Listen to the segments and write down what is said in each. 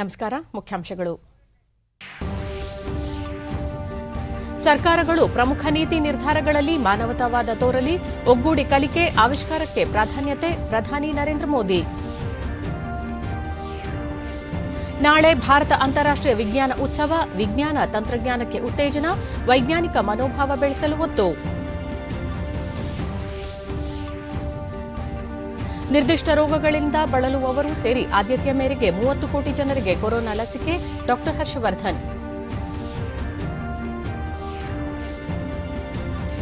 ನಮಸ್ಕಾರ. ಮುಖ್ಯಾಂಶಗಳು. ಸರ್ಕಾರಗಳು ಪ್ರಮುಖ ನೀತಿ ನಿರ್ಧಾರಗಳಲ್ಲಿ ಮಾನವತಾವಾದ ತೋರಲಿ, ಒಗ್ಗೂಡಿ ಕಲಿಕೆ ಆವಿಷ್ಕಾರಕ್ಕೆ ಪ್ರಾಧಾನ್ಯತೆ, ಪ್ರಧಾನಿ ನರೇಂದ್ರ ಮೋದಿ. ನಾಳೆ ಭಾರತ ಅಂತಾರಾಷ್ಟ್ರೀಯ ವಿಜ್ಞಾನ ಉತ್ಸವ, ವಿಜ್ಞಾನ ತಂತ್ರಜ್ಞಾನಕ್ಕೆ ಉತ್ತೇಜನ, ವೈಜ್ಞಾನಿಕ ಮನೋಭಾವ ಬೆಳೆಸಲು ಒತ್ತು. ನಿರ್ದಿಷ್ಟ ರೋಗಗಳಿಂದ ಬಳಲುವವರು ಸೇರಿ ಆದ್ಯತೆಯ ಮೇರೆಗೆ 30 ಕೋಟಿ ಜನರಿಗೆ ಕೊರೋನಾ ಲಸಿಕೆ, ಡಾ ಹರ್ಷವರ್ಧನ್.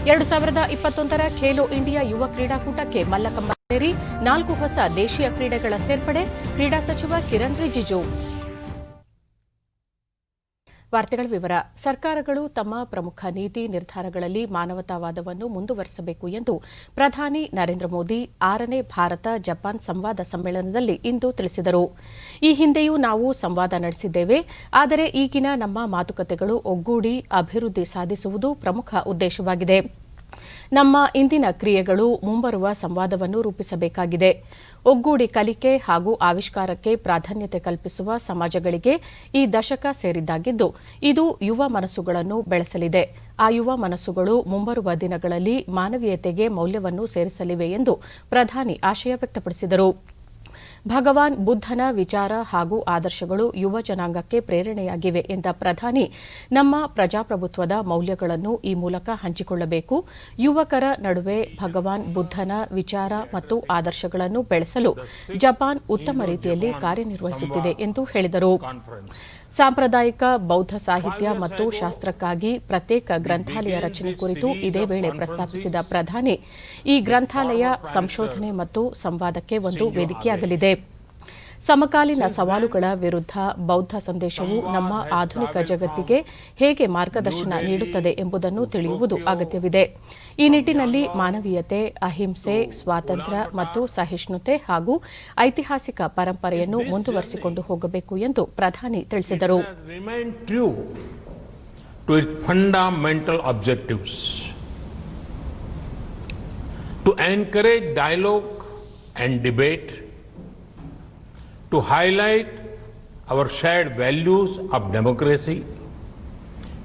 2021 ಖೇಲೋ ಇಂಡಿಯಾ ಯುವ ಕ್ರೀಡಾಕೂಟಕ್ಕೆ ಮಲ್ಲಕಂಬೇರಿ 4 ಹೊಸ ದೇಶೀಯ ಕ್ರೀಡೆಗಳ ಸೇರ್ಪಡೆ, ಕ್ರೀಡಾ ಸಚಿವ ಕಿರಣ್ ರಿಜಿಜು. ವಾರ್ತೆಗಳ ವಿವರ. ಸರ್ಕಾರಗಳು ತಮ್ಮ ಪ್ರಮುಖ ನೀತಿ ನಿರ್ಧಾರಗಳಲ್ಲಿ ಮಾನವತಾವಾದವನ್ನು ಮುಂದುವರೆಸಬೇಕು ಎಂದು ಪ್ರಧಾನಿ ನರೇಂದ್ರ ಮೋದಿ 6ನೇ ಭಾರತ ಜಪಾನ್ ಸಂವಾದ ಸಮ್ಮೇಳನದಲ್ಲಿ ಇಂದು ತಿಳಿಸಿದರು. ಈ ಹಿಂದೆಯೂ ನಾವು ಸಂವಾದ ನಡೆಸಿದ್ದೇವೆ, ಆದರೆ ಈಗಿನ ನಮ್ಮ ಮಾತುಕತೆಗಳು ಒಗ್ಗೂಡಿ ಅಭಿವೃದ್ಧಿ ಸಾಧಿಸುವುದು ಪ್ರಮುಖ ಉದ್ದೇಶವಾಗಿದೆ. ನಮ್ಮ ಇಂದಿನ ಕ್ರಿಯೆಗಳು ಮುಂಬರುವ ಸಂವಾದವನ್ನು ರೂಪಿಸಬೇಕಾಗಿದೆ. ಒಗ್ಗೂಡಿ ಕಲಿಕೆ ಹಾಗೂ ಆವಿಷ್ಕಾರಕ್ಕೆ ಪ್ರಾಧಾನ್ಯತೆ ಕಲ್ಪಿಸುವ ಸಮಾಜಗಳಿಗೆ ಈ ದಶಕ ಸೇರಿದ್ದಾಗಿದ್ದು, ಇದು ಯುವ ಮನಸ್ಸುಗಳನ್ನು ಬೆಳೆಸಲಿದೆ. ಆ ಯುವ ಮನಸ್ಸುಗಳು ಮುಂಬರುವ ದಿನಗಳಲ್ಲಿ ಮಾನವೀಯತೆಗೆ ಮೌಲ್ಯವನ್ನು ಸೇರಿಸಲಿವೆ ಎಂದು ಪ್ರಧಾನಿ ಆಶಯ ವ್ಯಕ್ತಪಡಿಸಿದರು. ಭಗವಾನ್ ಬುದ್ಧನ ವಿಚಾರ ಹಾಗೂ ಆದರ್ಶಗಳು ಯುವ ಜನಾಂಗಕ್ಕೆ ಪ್ರೇರಣೆಯಾಗಿವೆ ಎಂದ ಪ್ರಧಾನಿ, ನಮ್ಮ ಪ್ರಜಾಪ್ರಭುತ್ವದ ಮೌಲ್ಯಗಳನ್ನು ಈ ಮೂಲಕ ಹಂಚಿಕೊಳ್ಳಬೇಕು. ಯುವಕರ ನಡುವೆ ಭಗವಾನ್ ಬುದ್ಧನ ವಿಚಾರ ಮತ್ತು ಆದರ್ಶಗಳನ್ನು ಬೆಳೆಸಲು ಜಪಾನ್ ಉತ್ತಮ ರೀತಿಯಲ್ಲಿ ಕಾರ್ಯನಿರ್ವಹಿಸುತ್ತಿದೆ ಎಂದು ಹೇಳಿದರು. ಸಾಂಪ್ರದಾಯಿಕ ಬೌದ್ಧ ಸಾಹಿತ್ಯ ಮತ್ತು ಶಾಸ್ತ್ರಕ್ಕಾಗಿ ಪ್ರತ್ಯೇಕ ಗ್ರಂಥಾಲಯ ರಚನೆ ಕುರಿತು ಇದೇ ವೇಳೆ ಪ್ರಸ್ತಾಪಿಸಿದ ಪ್ರಧಾನಿ, ಈ ಗ್ರಂಥಾಲಯ ಸಂಶೋಧನೆ ಮತ್ತು ಸಂವಾದಕ್ಕೆ ಒಂದು ವೇದಿಕೆಯಾಗಲಿದೆ. ಸಮಕಾಲೀನ ಸವಾಲುಗಳ ವಿರುದ್ಧ ಬೌದ್ಧ ಸಂದೇಶವು ನಮ್ಮ ಆಧುನಿಕ ಜಗತ್ತಿಗೆ ಹೇಗೆ ಮಾರ್ಗದರ್ಶನ ನೀಡುತ್ತದೆ ಎಂಬುದನ್ನು ತಿಳಿಯುವುದು ಅಗತ್ಯವಿದೆ. ಈ ನಿಟ್ಟಿನಲ್ಲಿ ಮಾನವೀಯತೆ, ಅಹಿಂಸೆ, ಸ್ವಾತಂತ್ರ್ಯ ಮತ್ತು ಸಹಿಷ್ಣುತೆ ಹಾಗೂ ಐತಿಹಾಸಿಕ ಪರಂಪರೆಯನ್ನು ಮುಂದುವರಿಸಿಕೊಂಡು ಹೋಗಬೇಕು ಎಂದು ಪ್ರಧಾನಿ ತಿಳಿಸಿದರು. To highlight our shared values of democracy,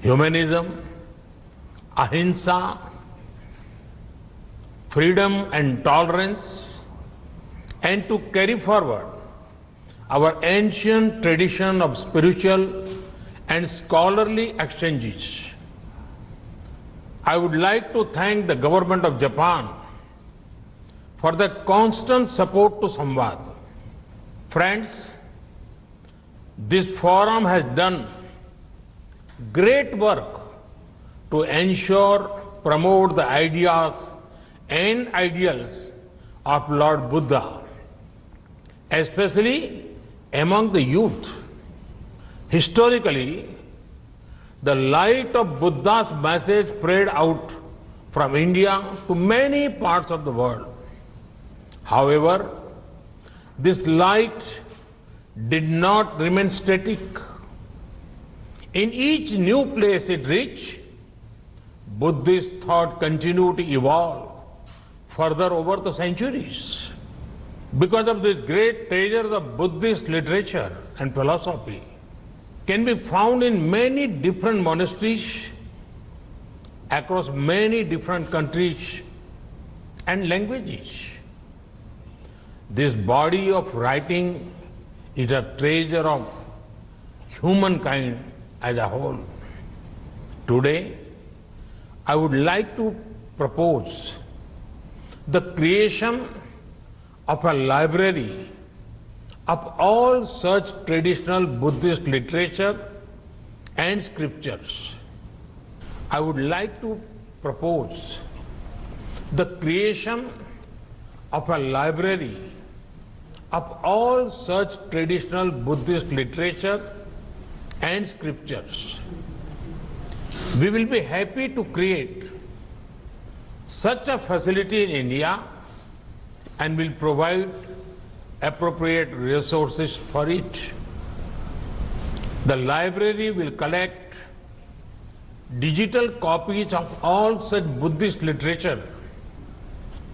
humanism, ahimsa, freedom and tolerance, and to carry forward our ancient tradition of spiritual and scholarly exchanges. I would like to thank the government of Japan for their constant support to Samvad. Friends, this forum has done great work to ensure, promote the ideas and ideals of Lord Buddha, especially among the youth. Historically, the light of Buddha's message spread out from India to many parts of the world. However, this light did not remain static. In each new place it reached, Buddhist thought continued to evolve further over the centuries. Because of the great treasures of Buddhist literature and philosophy can be found in many different monasteries across many different countries and languages. This body of writing is a treasure of humankind as a whole. Today, I would like to propose the creation of a library of all such traditional Buddhist literature and scriptures. I would like to propose the creation of a library of all such traditional Buddhist literature and scriptures. We will be happy to create such a facility in India and will provide appropriate resources for it. The library will collect digital copies of all such Buddhist literature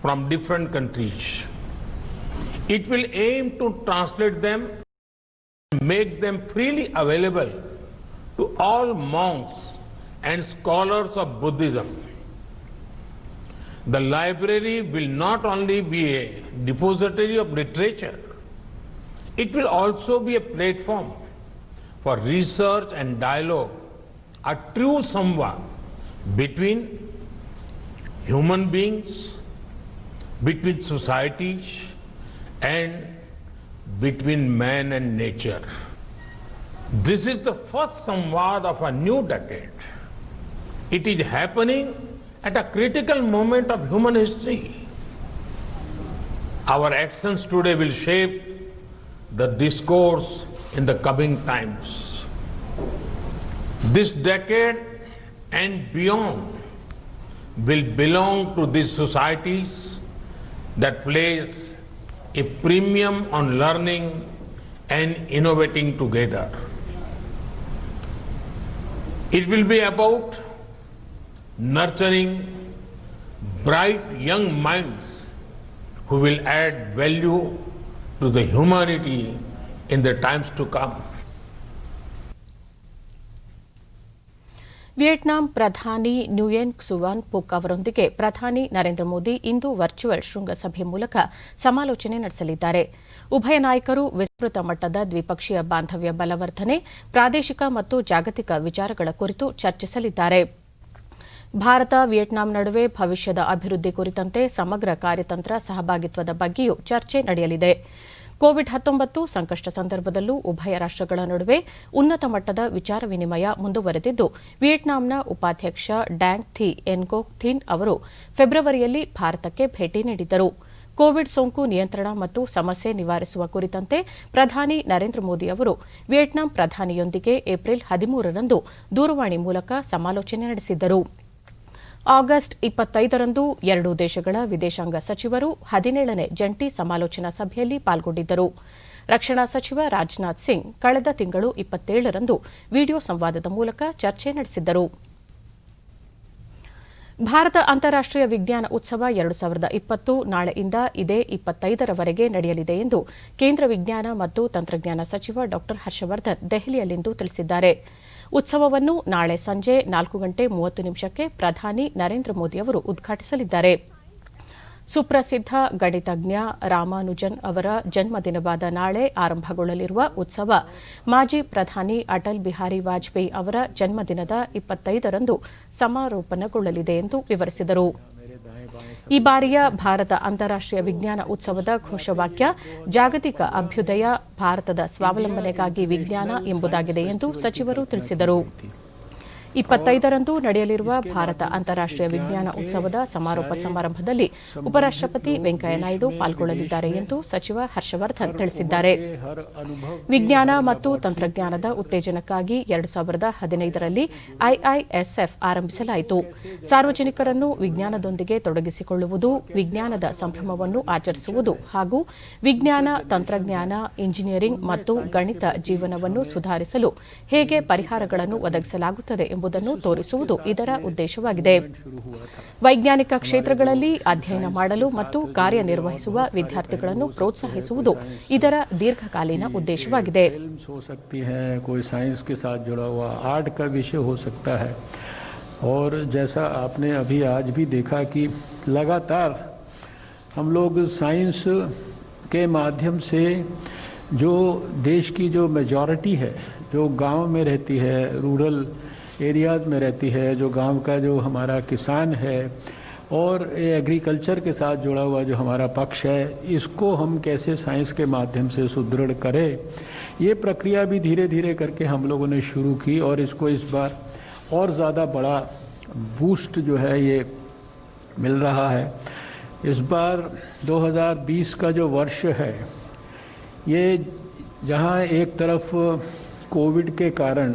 from different countries. It will aim to translate them make them freely available to all monks and scholars of Buddhism. The library will not only be a depository of literature, it will also be a platform for research and dialogue, a true samvad between human beings, between societies, and between man and nature. This is the first samvad of a new decade. It is happening at a critical moment of human history. Our actions today will shape the discourse in the coming times. This decade and beyond will belong to these societies that place a premium on learning and innovating together. It will be about nurturing bright young minds who will add value to the humanity in the times to come. Vietnam ಪ್ರಧಾನಿ ನ್ಯುಯೆನ್ Xuan Phuc ಅವರೊಂದಿಗೆ ಪ್ರಧಾನಿ ನರೇಂದ್ರ ಮೋದಿ ಇಂದು virtual ಶೃಂಗಸಭೆ ಮೂಲಕ ಸಮಾಲೋಚನೆ ನಡೆಸಲಿದ್ದಾರೆ. ಉಭಯ ನಾಯಕರು ವಿಸ್ತೃತ ಮಟ್ಟದ ದ್ವಿಪಕ್ಷೀಯ ಬಾಂಧವ್ಯ ಬಲವರ್ಧನೆ, ಪ್ರಾದೇಶಿಕ ಮತ್ತು ಜಾಗತಿಕ ವಿಚಾರಗಳ ಕುರಿತು ಚರ್ಚಿಸಲಿದ್ದಾರೆ. ಭಾರತ ವಿಯೆಟ್ನಾಂ ನಡುವೆ ಭವಿಷ್ಯದ ಅಭಿವೃದ್ಧಿ ಕುರಿತಂತೆ ಸಮಗ್ರ ಕಾರ್ಯತಂತ್ರ ಸಹಭಾಗಿತ್ವದ ಬಗ್ಗೆಯೂ ಚರ್ಚೆ ನಡೆಯಲಿದೆ. ಕೋವಿಡ್-19 ಸಂಕಷ್ಟ ಸಂದರ್ಭದಲ್ಲೂ ಉಭಯ ರಾಷ್ಟಗಳ ನಡುವೆ ಉನ್ನತ ಮಟ್ಟದ ವಿಚಾರ ವಿನಿಮಯ ಮುಂದುವರೆದಿದ್ದು, ವಿಯೆಟ್ನಾಂನ ಉಪಾಧ್ಯಕ್ಷ ಡ್ಯಾಂಗ್ ಥಿ ಎನ್ಗೋಕ್ ಥಿನ್ ಅವರು ಫೆಬ್ರವರಿಯಲ್ಲಿ ಭಾರತಕ್ಕೆ ಭೇಟಿ ನೀಡಿದ್ದರು. ಕೋವಿಡ್ ಸೋಂಕು ನಿಯಂತ್ರಣ ಮತ್ತು ಸಮಸ್ಯೆ ನಿವಾರಿಸುವ ಕುರಿತಂತೆ ಪ್ರಧಾನಿ ನರೇಂದ್ರ ಮೋದಿ ಅವರು ವಿಯೆಟ್ನಾಂ ಪ್ರಧಾನಿಯೊಂದಿಗೆ ಏಪ್ರಿಲ್ 13ರಂದು ದೂರವಾಣಿ ಮೂಲಕ ಸಮಾಲೋಚನೆ ನಡೆಸಿದ್ದರು. ಆಗಸ್ಟ್ 25ರಂದು ಎರಡೂ ದೇಶಗಳ ವಿದೇಶಾಂಗ ಸಚಿವರು 17ನೇ ಜಂಟಿ ಸಮಾಲೋಚನಾ ಸಭೆಯಲ್ಲಿ ಪಾಲ್ಗೊಂಡಿದ್ದರು. ರಕ್ಷಣಾ ಸಚಿವ ರಾಜನಾಥ್ ಸಿಂಗ್ ಕಳೆದ ತಿಂಗಳು 27ರಂದು ವಿಡಿಯೋ ಸಂವಾದದ ಮೂಲಕ ಚರ್ಚೆ ನಡೆಸಿದ್ದರು. ಭಾರತ ಅಂತಾರಾಷ್ಟೀಯ ವಿಜ್ಞಾನ ಉತ್ಸವ 2020 ನಾಳೆಯಿಂದ ಇದೇ 25ರವರೆಗೆ ನಡೆಯಲಿದೆ ಎಂದು ಕೇಂದ್ರ ವಿಜ್ಞಾನ ಮತ್ತು ತಂತ್ರಜ್ಞಾನ ಸಚಿವ ಡಾ ಹರ್ಷವರ್ಧನ್ ದೆಹಲಿಯಲ್ಲಿಂದು ತಿಳಿಸಿದ್ದಾರೆ. ಉತ್ಸವವನ್ನು ನಾಳೆ ಸಂಜೆ 4:30 ಪ್ರಧಾನಿ ನರೇಂದ್ರ ಮೋದಿ ಅವರು ಉದ್ಘಾಟಿಸಲಿದ್ದಾರೆ. ಸುಪ್ರಸಿದ್ಧ ಗಣಿತಜ್ಞ ರಾಮಾನುಜನ್ ಅವರ ಜನ್ಮದಿನವಾದ ನಾಳೆ ಆರಂಭಗೊಳ್ಳಲಿರುವ ಉತ್ಸವ ಮಾಜಿ ಪ್ರಧಾನಿ ಅಟಲ್ ಬಿಹಾರಿ ವಾಜಪೇಯಿ ಅವರ ಜನ್ಮದಿನದ 25ರಂದು ಸಮಾರೋಪನಗೊಳ್ಳಲಿದೆ ಎಂದು ವಿವರಿಸಿದರು. ಈ ಬಾರಿಯ ಭಾರತ ಅಂತಾರಾಷ್ಟೀಯ ವಿಜ್ಞಾನ ಉತ್ಸವದ ಘೋಷವಾಕ್ಯ ಜಾಗತಿಕ ಅಭ್ಯುದಯ, ಭಾರತದ ಸ್ವಾವಲಂಬನೆಗಾಗಿ ವಿಜ್ಞಾನ ಎಂಬುದಾಗಿದೆ ಎಂದು ಸಚಿವರು ತಿಳಿಸಿದರು. 25ರಂದು ನಡೆಯಲಿರುವ ಭಾರತ ಅಂತಾರಾಷ್ಟೀಯ ವಿಜ್ಞಾನ ಉತ್ಸವದ ಸಮಾರೋಪ ಸಮಾರಂಭದಲ್ಲಿ ಉಪರಾಷ್ಟಪತಿ ವೆಂಕಯ್ಯನಾಯ್ಡು ಪಾಲ್ಗೊಳ್ಳಲಿದ್ದಾರೆ ಎಂದು ಸಚಿವ ಹರ್ಷವರ್ಧನ್ ತಿಳಿಸಿದ್ದಾರೆ. ವಿಜ್ಞಾನ ಮತ್ತು ತಂತ್ರಜ್ಞಾನದ ಉತ್ತೇಜನಕ್ಕಾಗಿ 2015ರಲ್ಲಿ ಐಐಎಸ್ಎಫ್ ಆರಂಭಿಸಲಾಯಿತು. ಸಾರ್ವಜನಿಕರನ್ನು ವಿಜ್ಞಾನದೊಂದಿಗೆ ತೊಡಗಿಸಿಕೊಳ್ಳುವುದು, ವಿಜ್ಞಾನದ ಸಂಭ್ರಮವನ್ನು ಆಚರಿಸುವುದು ಹಾಗೂ ವಿಜ್ಞಾನ, ತಂತ್ರಜ್ಞಾನ, ಇಂಜಿನಿಯರಿಂಗ್ ಮತ್ತು ಗಣಿತ ಜೀವನವನ್ನು ಸುಧಾರಿಸಲು ಹೇಗೆ ಪರಿಹಾರಗಳನ್ನು ಒದಗಿಸಲಾಗುತ್ತದೆ ಎಂಬುದನ್ನು ತೋರಿಸುವುದು ಇದರ ಉದ್ದೇಶವಾಗಿದೆ. ವೈಜ್ಞಾನಿಕ ಕ್ಷೇತ್ರಗಳಲ್ಲಿ ಅಧ್ಯಯನ ಮಾಡಲು ಮತ್ತು ಕಾರ್ಯನಿರ್ವಹಿಸುವ ವಿದ್ಯಾರ್ಥಿಗಳನ್ನು ಪ್ರೋತ್ಸಾಹಿಸುವುದು ಇದರ ದೀರ್ಘಕಾಲೀನ ಉದ್ದೇಶವಾಗಿದೆ. और जैसा आपने अभी आज भी देखा कि लगातार हम लोग साइंस के माध्यम से जो देश की जो मेजॉरिटी है, जो गांव में रहती है, रूरल एरियाज में रहती है, जो गांव का जो हमारा किसान है और एग्रीकल्चर के साथ जुड़ा हुआ जो हमारा पक्ष है, इसको हम कैसे साइंस के माध्यम से सुदृढ़ करें, ये प्रक्रिया भी धीरे धीरे करके हम लोगों ने शुरू की और इसको इस बार और ज़्यादा बड़ा बूस्ट जो है ये मिल रहा है. इस बार 2020 का जो वर्ष है, ये जहाँ एक तरफ कोविड के कारण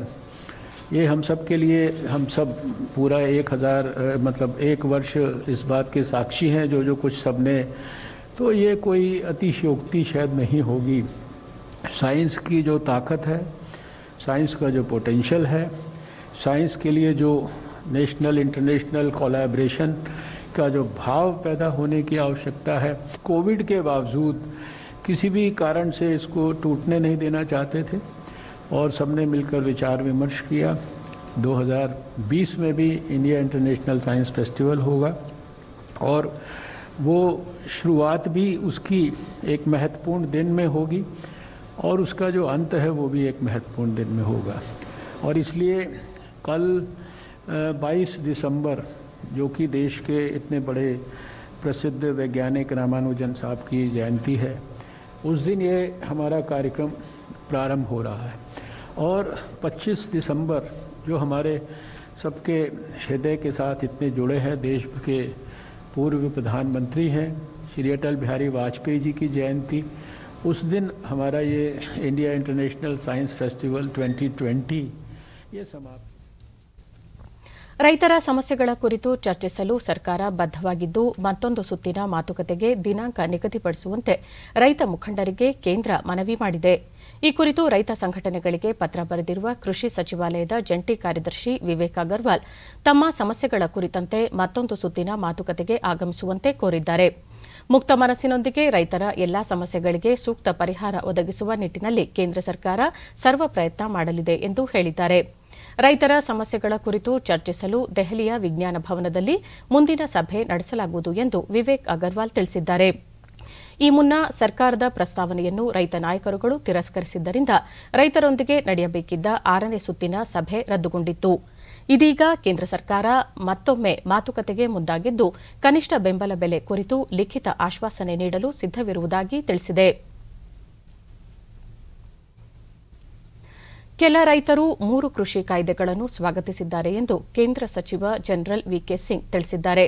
ये हम सब के लिए, हम सब पूरा 1 वर्ष इस बात के साक्षी हैं जो कुछ सब ने, तो ये कोई अतिशयोक्ति शायद नहीं होगी. साइंस की जो ताकत है, साइंस का जो पोटेंशियल है, साइंस के लिए जो नेशनल इंटरनेशनल कोलैबोरेशन का जो भाव पैदा होने की आवश्यकता है, कोविड के बावजूद किसी भी कारण से इसको टूटने नहीं देना चाहते थे और सबने मिलकर विचार विमर्श किया। 2020 में भी इंडिया इंटरनेशनल साइंस फेस्टिवल होगा और वो शुरुआत भी उसकी एक महत्वपूर्ण दिन में होगी और उसका जो अंत है वो भी एक महत्वपूर्ण दिन में होगा। और इसलिए कल 22 दिसंबर जो कि देश के इतने बड़े प्रसिद्ध वैज्ञानिक रामानुजन साहब की जयंती है, उस दिन ये हमारा कार्यक्रम प्रारंभ हो रहा है। और 25 दिसंबर जो हमारे सबके हृदय के साथ इतने जुड़े हैं, देश के पूर्व प्रधानमंत्री हैं श्री अटल बिहारी वाजपेयी जी की जयंती, उस दिन हमारा ये इंडिया इंटरनेशनल साइंस फेस्टिवल 2020 ये समाप्त। ರೈತರ ಸಮಸ್ಯೆಗಳ ಕುರಿತು ಚರ್ಚಿಸಲು ಸರ್ಕಾರ ಬದ್ದವಾಗಿದ್ದು ಮತ್ತೊಂದು ಸುತ್ತಿನ ಮಾತುಕತೆಗೆ ದಿನಾಂಕ ನಿಗದಿಪಡಿಸುವಂತೆ ರೈತ ಮುಖಂಡರಿಗೆ ಕೇಂದ್ರ ಮನವಿ ಮಾಡಿದೆ. ಈ ಕುರಿತು ರೈತ ಸಂಘಟನೆಗಳಿಗೆ ಪತ್ರ ಬರೆದಿರುವ ಕೃಷಿ ಸಚಿವಾಲಯದ ಜಂಟಿ ಕಾರ್ಯದರ್ಶಿ ವಿವೇಕ್ ಅಗರ್ವಾಲ್ ತಮ್ಮ ಸಮಸ್ಯೆಗಳ ಕುರಿತಂತೆ ಮತ್ತೊಂದು ಸುತ್ತಿನ ಮಾತುಕತೆಗೆ ಆಗಮಿಸುವಂತೆ ಕೋರಿದ್ದಾರೆ. ಮುಕ್ತ ಮನಸ್ಸಿನೊಂದಿಗೆ ರೈತರ ಎಲ್ಲಾ ಸಮಸ್ಯೆಗಳಿಗೆ ಸೂಕ್ತ ಪರಿಹಾರ ಒದಗಿಸುವ ನಿಟ್ಟಿನಲ್ಲಿ ಕೇಂದ್ರ ಸರ್ಕಾರ ಸರ್ವ ಪ್ರಯತ್ನ ಮಾಡಲಿದೆ ಎಂದು ಹೇಳಿದ್ದಾರೆ. ರೈತರ ಸಮಸ್ಯೆಗಳ ಕುರಿತು ಚರ್ಚಿಸಲು ದೆಹಲಿಯ ವಿಜ್ಞಾನ ಭವನದಲ್ಲಿ ಮುಂದಿನ ಸಭೆ ನಡೆಸಲಾಗುವುದು ಎಂದು ವಿವೇಕ್ ಅಗರ್ವಾಲ್ ತಿಳಿಸಿದ್ದಾರೆ. ಈ ಮುನ್ನ ಸರ್ಕಾರದ ಪ್ರಸ್ತಾವನೆಯನ್ನು ರೈತ ನಾಯಕರುಗಳು ತಿರಸ್ಕರಿಸಿದ್ದರಿಂದ ರೈತರೊಂದಿಗೆ ನಡೆಯಬೇಕಿದ್ದ 6ನೇ ಸುತ್ತಿನ ಸಭೆ ರದ್ದುಗೊಂಡಿತ್ತು. ಇದೀಗ ಕೇಂದ್ರ ಸರ್ಕಾರ ಮತ್ತೊಮ್ಮೆ ಮಾತುಕತೆಗೆ ಮುಂದಾಗಿದ್ದು ಕನಿಷ್ಠ ಬೆಂಬಲ ಬೆಲೆ ಕುರಿತು ಲಿಖಿತ ಆಶ್ವಾಸನೆ ನೀಡಲು ಸಿದ್ದವಿರುವುದಾಗಿ ತಿಳಿಸಿದೆ. ಕೆಲ ರೈತರು 3 ಕೃಷಿ ಕಾಯ್ದೆಗಳನ್ನು ಸ್ವಾಗತಿಸಿದ್ದಾರೆ ಎಂದು ಕೇಂದ್ರ ಸಚಿವ ಜನರಲ್ ವಿಕೆ ಸಿಂಗ್ ತಿಳಿಸಿದ್ದಾರೆ.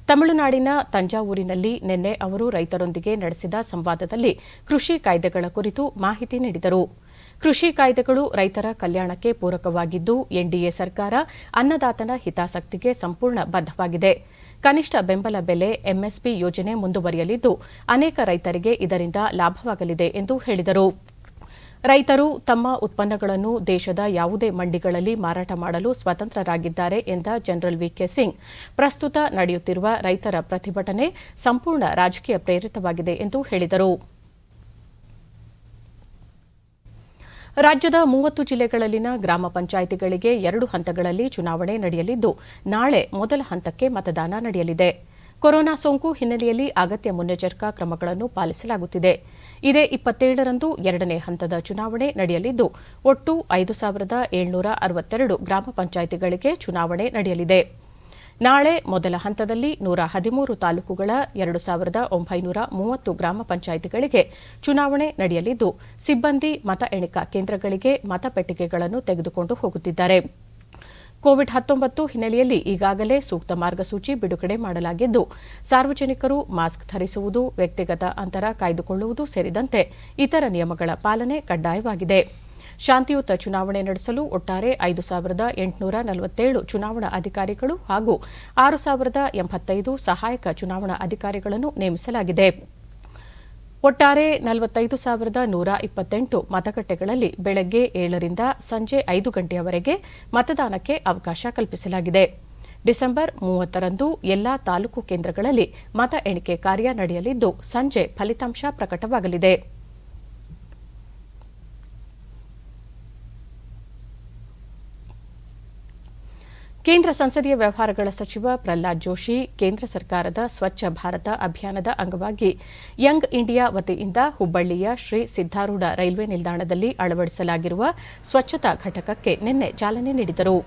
ತಮಿಳುನಾಡಿನ ತಂಜಾವೂರಿನಲ್ಲಿ ನಿನ್ನೆ ಅವರು ರೈತರೊಂದಿಗೆ ನಡೆಸಿದ ಸಂವಾದದಲ್ಲಿ ಕೃಷಿ ಕಾಯ್ದೆಗಳ ಕುರಿತು ಮಾಹಿತಿ ನೀಡಿದರು. ಕೃಷಿ ಕಾಯ್ದೆಗಳು ರೈತರ ಕಲ್ಯಾಣಕ್ಕೆ ಪೂರಕವಾಗಿದ್ದು ಎನ್ಡಿಎ ಸರ್ಕಾರ ಅನ್ನದಾತನ ಹಿತಾಸಕ್ತಿಗೆ ಸಂಪೂರ್ಣ ಬದ್ದವಾಗಿದೆ. ಕನಿಷ್ಠ ಬೆಂಬಲ ಬೆಲೆ ಎಂಎಸ್ಪಿ ಯೋಜನೆ ಮುಂದುವರಿಯಲಿದ್ದು ಅನೇಕ ರೈತರಿಗೆ ಇದರಿಂದ ಲಾಭವಾಗಲಿದೆ ಎಂದು ಹೇಳಿದರು. ರೈತರು ತಮ್ಮ ಉತ್ಪನ್ನಗಳನ್ನು ದೇಶದ ಯಾವುದೇ ಮಂಡಿಗಳಲ್ಲಿ ಮಾರಾಟ ಮಾಡಲು ಸ್ವತಂತ್ರರಾಗಿದ್ದಾರೆ ಎಂದ ಜನರಲ್ ವಿಕೆ ಸಿಂಗ್, ಪ್ರಸ್ತುತ ನಡೆಯುತ್ತಿರುವ ರೈತರ ಪ್ರತಿಭಟನೆ ಸಂಪೂರ್ಣ ರಾಜಕೀಯ ಪ್ರೇರಿತವಾಗಿದೆ ಎಂದು ಹೇಳಿದರು. ರಾಜ್ಯದ 30 ಜಿಲ್ಲೆಗಳಲ್ಲಿನ ಗ್ರಾಮ ಪಂಚಾಯಿತಿಗಳಿಗೆ 2 ಹಂತಗಳಲ್ಲಿ ಚುನಾವಣೆ ನಡೆಯಲಿದ್ದು ನಾಳೆ ಮೊದಲ ಹಂತಕ್ಕೆ ಮತದಾನ ನಡೆಯಲಿದೆ. ಕೊರೋನಾ ಸೋಂಕು ಹಿನ್ನೆಲೆಯಲ್ಲಿ ಅಗತ್ಯ ಮುನ್ನೆಚ್ಚರಿಕಾ ಕ್ರಮಗಳನ್ನು ಪಾಲಿಸಲಾಗುತ್ತಿದೆ. ಇದೇ 27ರಂದು 2ನೇ ಹಂತದ ಚುನಾವಣೆ ನಡೆಯಲಿದ್ದು ಒಟ್ಟು 5762 ಗ್ರಾಮ ಪಂಚಾಯಿತಿಗಳಿಗೆ ಚುನಾವಣೆ ನಡೆಯಲಿದೆ. ನಾಳೆ ಮೊದಲ ಹಂತದಲ್ಲಿ 113 ತಾಲೂಕುಗಳ 2930 ಗ್ರಾಮ ಪಂಚಾಯಿತಿಗಳಿಗೆ ಚುನಾವಣೆ ನಡೆಯಲಿದ್ದು ಸಿಬ್ಬಂದಿ ಮತ ಎಣಿಕಾ ಕೇಂದ್ರಗಳಿಗೆ ಮತಪೆಟ್ಟಿಗೆಗಳನ್ನು ತೆಗೆದುಕೊಂಡು ಹೋಗುತ್ತಿದ್ದಾರೆ. ಕೋವಿಡ್-19 ಹಿನ್ನೆಲೆಯಲ್ಲಿ ಈಗಾಗಲೇ ಸೂಕ್ತ ಮಾರ್ಗಸೂಚಿ ಬಿಡುಗಡೆ ಮಾಡಲಾಗಿದ್ದು ಸಾರ್ವಜನಿಕರು ಮಾಸ್ಕ್ ಧರಿಸುವುದು, ವ್ಯಕ್ತಿಗತ ಅಂತರ ಕಾಯ್ದುಕೊಳ್ಳುವುದು ಸೇರಿದಂತೆ ಇತರ ನಿಯಮಗಳ ಪಾಲನೆ ಕಡ್ಡಾಯವಾಗಿದೆ. ಶಾಂತಿಯುತ ಚುನಾವಣೆ ನಡೆಸಲು ಒಟ್ಟಾರೆ 5847 ಚುನಾವಣಾ ಅಧಿಕಾರಿಗಳು ಹಾಗೂ 6085 ಸಹಾಯಕ ಚುನಾವಣಾ ಅಧಿಕಾರಿಗಳನ್ನು ನೇಮಿಸಲಾಗಿದೆ. ಒಟ್ಟಾರೆ 45128 ಮತಗಟ್ಟೆಗಳಲ್ಲಿ ಬೆಳಗ್ಗೆ 7 ರಿಂದ ಸಂಜೆ 5 ಗಂಟೆಯವರೆಗೆ ಮತದಾನಕ್ಕೆ ಅವಕಾಶ ಕಲ್ಪಿಸಲಾಗಿದೆ. ಡಿಸೆಂಬರ್ 30ರಂದು ಎಲ್ಲಾ ತಾಲೂಕು ಕೇಂದ್ರಗಳಲ್ಲಿ ಮತ ಎಣಿಕೆ ಕಾರ್ಯ ನಡೆಯಲಿದ್ದು ಸಂಜೆ ಫಲಿತಾಂಶ ಪ್ರಕಟವಾಗಲಿದೆ. ಕೇಂದ್ರ ಸಂಸದೀಯ ವ್ಯವಹಾರಗಳ ಸಚಿವ ಪ್ರಹ್ಲಾದ್ ಜೋಶಿ ಕೇಂದ್ರ ಸರ್ಕಾರದ ಸ್ವಚ್ಛ ಭಾರತ ಅಭಿಯಾನದ ಅಂಗವಾಗಿ ಯಂಗ್ ಇಂಡಿಯಾ ವತಿಯಿಂದ ಹುಬ್ಬಳ್ಳಿಯ ಶ್ರೀ ಸಿದ್ದಾರೂಢ ರೈಲ್ವೆ ನಿಲ್ದಾಣದಲ್ಲಿ ಅಳವಡಿಸಲಾಗಿರುವ ಸ್ವಚ್ಛತಾ ಘಟಕಕ್ಕೆ ನಿನ್ನೆ ಚಾಲನೆ ನೀಡಿದರು.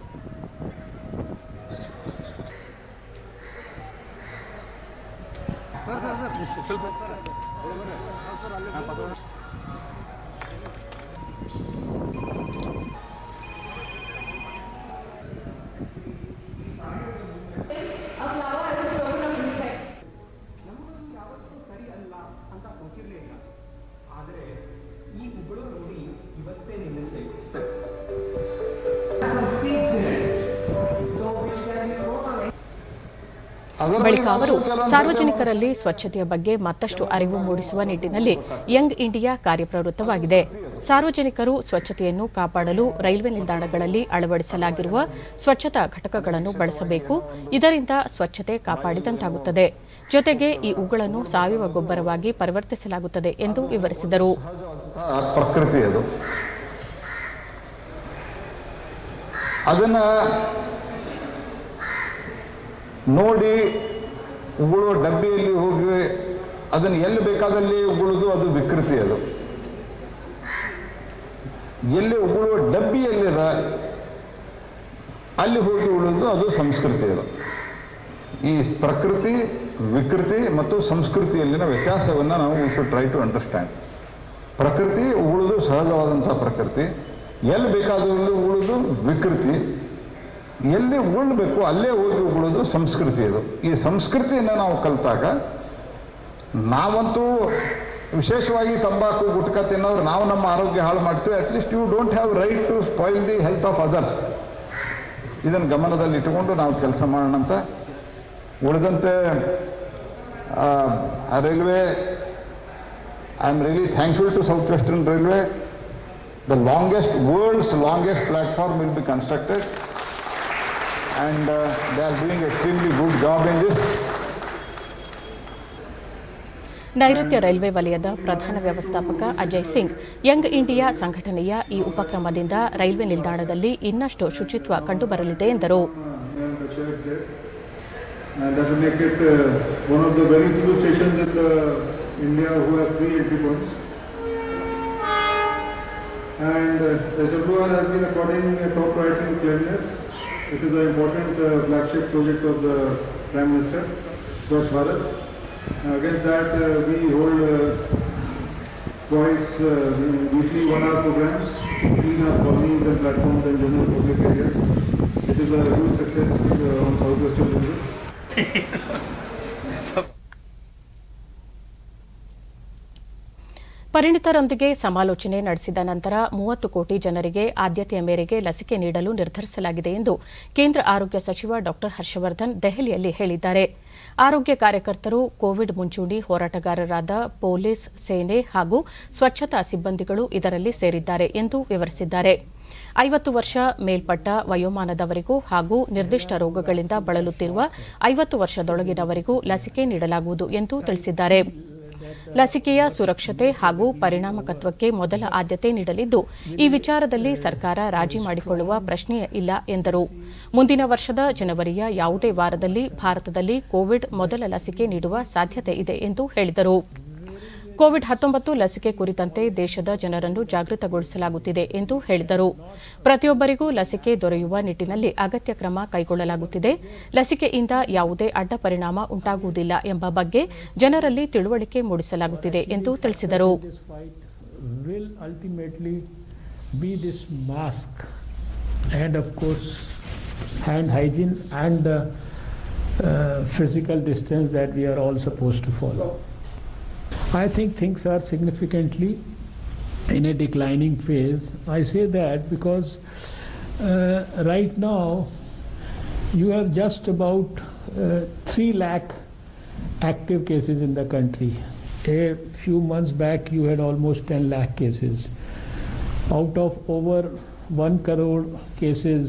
ಬಳಿಕ ಅವರು ಸಾರ್ವಜನಿಕರಲ್ಲಿ ಸ್ವಚ್ಛತೆಯ ಬಗ್ಗೆ ಮತ್ತಷ್ಟು ಅರಿವು ಮೂಡಿಸುವ ನಿಟ್ಟಿನಲ್ಲಿ ಯಂಗ್ ಇಂಡಿಯಾ ಕಾರ್ಯಪ್ರವೃತ್ತವಾಗಿದೆ. ಸಾರ್ವಜನಿಕರು ಸ್ವಚ್ಛತೆಯನ್ನು ಕಾಪಾಡಲು ರೈಲ್ವೆ ನಿಲ್ದಾಣಗಳಲ್ಲಿ ಅಳವಡಿಸಲಾಗಿರುವ ಸ್ವಚ್ಛತಾ ಘಟಕಗಳನ್ನು ಬಳಸಬೇಕು. ಇದರಿಂದ ಸ್ವಚ್ಛತೆ ಕಾಪಾಡಿದಂತಾಗುತ್ತದೆ. ಜೊತೆಗೆ ಈ ಹೂಗಳನ್ನು ಸಾವಯವ ಗೊಬ್ಬರವಾಗಿ ಪರಿವರ್ತಿಸಲಾಗುತ್ತದೆ ಎಂದು ವಿವರಿಸಿದರು. ಪ್ರಕೃತಿ ಅದು, ಅದನ್ನ ನೋಡಿ ಉಗುಳುವ ಡಬ್ಬಿಯಲ್ಲಿ ಹೋಗಿ ಅದನ್ನು ಎಲ್ಲಿ ಬೇಕಾದಲ್ಲಿ ಉಗುಳುವುದು ಅದು ವಿಕೃತಿ. ಅದು ಎಲ್ಲಿ ಉಗುಳುವ ಡಬ್ಬಿ ಎಲ್ಲಿದ ಅಲ್ಲಿ ಹೋಗಿ ಉಳುವುದು ಅದು ಸಂಸ್ಕೃತಿ. ಅದು ಈ ಪ್ರಕೃತಿ, ವಿಕೃತಿ ಮತ್ತು ಸಂಸ್ಕೃತಿಯಲ್ಲಿನ ವ್ಯತ್ಯಾಸವನ್ನು ನಾವು ಶುಡ್ ಟ್ರೈ ಟು ಅಂಡರ್ಸ್ಟ್ಯಾಂಡ್. ಪ್ರಕೃತಿ ಉಗುಳುವುದು ಸಹಜವಾದಂಥ ಪ್ರಕೃತಿ, ಎಲ್ಲಿ ಬೇಕಾದಲ್ಲಿ ಉಗುಳುವುದು ವಿಕೃತಿ, ಎಲ್ಲಿ ಉಗುಳಬೇಕು ಅಲ್ಲೇ ಹೋಗಿ ಉಗುಳೋದು ಸಂಸ್ಕೃತಿ. ಅದು ಈ ಸಂಸ್ಕೃತಿಯನ್ನು ನಾವು ಕಲಿತಾಗ ನಾವಂತೂ ವಿಶೇಷವಾಗಿ ತಂಬಾಕು ಗುಟ್ಕಾ ತಿನ್ನೋರು ನಾವು ನಮ್ಮ ಆರೋಗ್ಯ ಹಾಳು ಮಾಡ್ತೀವಿ. At least you don't have right to spoil the health of others. ಇದನ್ನು ಗಮನದಲ್ಲಿ ಇಟ್ಟುಕೊಂಡು ನಾವು ಕೆಲಸ ಮಾಡೋಣ ಅಂತ. ಉಳಿದಂತೆ railway, I am really thankful to South Western Railway. The world's longest platform will be constructed, and they are doing extremely good job in this. ನೈಋತ್ಯ railway ವಲಯದ ಪ್ರಧಾನ ವ್ಯವಸ್ಥಾಪಕ ಅಜಯ್ ಸಿಂಗ್, ಯಂಗ್ ಇಂಡಿಯಾ ಸಂಘಟನೆಯ ಈ ಉಪಕ್ರಮದಿಂದ ರೈಲ್ವೆ ನಿಲ್ದಾಣದಲ್ಲಿ ಇನ್ನಷ್ಟು ಶುಚಿತ್ವ ಕಂಡುಬರಲಿದೆ ಎಂದರು. And SWR has been according top priority to cleanliness. It is an important flagship project of the Prime Minister, Swachh Bharat. Against that, we hold twice weekly 1-hour programs to clean our colonies and platforms and general public areas. It is a huge success on Southwestern Railway. ಪರಿಣಿತರೊಂದಿಗೆ ಸಮಾಲೋಚನೆ ನಡೆಸಿದ ನಂತರ 30 ಕೋಟಿ ಜನರಿಗೆ ಆದ್ಯತೆಯ ಮೇರೆಗೆ ಲಸಿಕೆ ನೀಡಲು ನಿರ್ಧರಿಸಲಾಗಿದೆ ಎಂದು ಕೇಂದ್ರ ಆರೋಗ್ಯ ಸಚಿವ ಡಾ ಹರ್ಷವರ್ಧನ್ ದೆಹಲಿಯಲ್ಲಿ ಹೇಳಿದ್ದಾರೆ. ಆರೋಗ್ಯ ಕಾರ್ಯಕರ್ತರು, ಕೋವಿಡ್ ಮುಂಚೂಣಿ ಹೋರಾಟಗಾರರಾದ ಪೊಲೀಸ್, ಸೇನೆ ಹಾಗೂ ಸ್ವಚ್ಛತಾ ಸಿಬ್ಬಂದಿಗಳು ಇದರಲ್ಲಿ ಸೇರಿದ್ದಾರೆ ಎಂದು ವಿವರಿಸಿದ್ದಾರೆ. 50 ವರ್ಷ ಮೇಲ್ಪಟ್ಟ ವಯೋಮಾನದವರಿಗೂ ಹಾಗೂ ನಿರ್ದಿಷ್ಟ ರೋಗಗಳಿಂದ ಬಳಲುತ್ತಿರುವ 50 ವರ್ಷದೊಳಗಿನವರಿಗೂ ಲಸಿಕೆ ನೀಡಲಾಗುವುದು ಎಂದು ತಿಳಿಸಿದ್ದಾರೆ. ಲಸಿಕೆಯ ಸುರಕ್ಷತೆ ಹಾಗೂ ಪರಿಣಾಮಕಾರಿತ್ವಕ್ಕೆ ಮೊದಲ ಆದ್ಯತೆ ನೀಡಲಿದ್ದು, ಈ ವಿಚಾರದಲ್ಲಿ ಸರ್ಕಾರ ರಾಜಿ ಮಾಡಿಕೊಳ್ಳುವ ಪ್ರಶ್ನೆಯೇ ಇಲ್ಲ ಎಂದರು. ಮುಂದಿನ ವರ್ಷದ ಜನವರಿಯ ಯಾವುದೇ ವಾರದಲ್ಲಿ ಭಾರತದಲ್ಲಿ ಕೋವಿಡ್ ಮೊದಲ ಲಸಿಕೆ ನೀಡುವ ಸಾಧ್ಯತೆ ಇದೆ ಎಂದು ಹೇಳಿದರು. ಕೋವಿಡ್-19 ಲಸಿಕೆ ಕುರಿತಂತೆ ದೇಶದ ಜನರನ್ನು ಜಾಗೃತಗೊಳಿಸಲಾಗುತ್ತಿದೆ ಎಂದು ಹೇಳಿದರು. ಪ್ರತಿಯೊಬ್ಬರಿಗೂ ಲಸಿಕೆ ದೊರೆಯುವ ನಿಟ್ಟಿನಲ್ಲಿ ಅಗತ್ಯ ಕ್ರಮ ಕೈಗೊಳ್ಳಲಾಗುತ್ತಿದೆ. ಲಸಿಕೆಯಿಂದ ಯಾವುದೇ ಅಡ್ಡ ಪರಿಣಾಮ ಉಂಟಾಗುವುದಿಲ್ಲ ಎಂಬ ಬಗ್ಗೆ ಜನರಲ್ಲಿ ತಿಳುವಳಿಕೆ ಮೂಡಿಸಲಾಗುತ್ತಿದೆ ಎಂದು ತಿಳಿಸಿದರು. Physical distance that we are all supposed to follow. I think things are significantly in a declining phase. I say that because right now you have just about 3 lakh active cases in the country. A few months back you had almost 10 lakh cases. Out of over 1 crore cases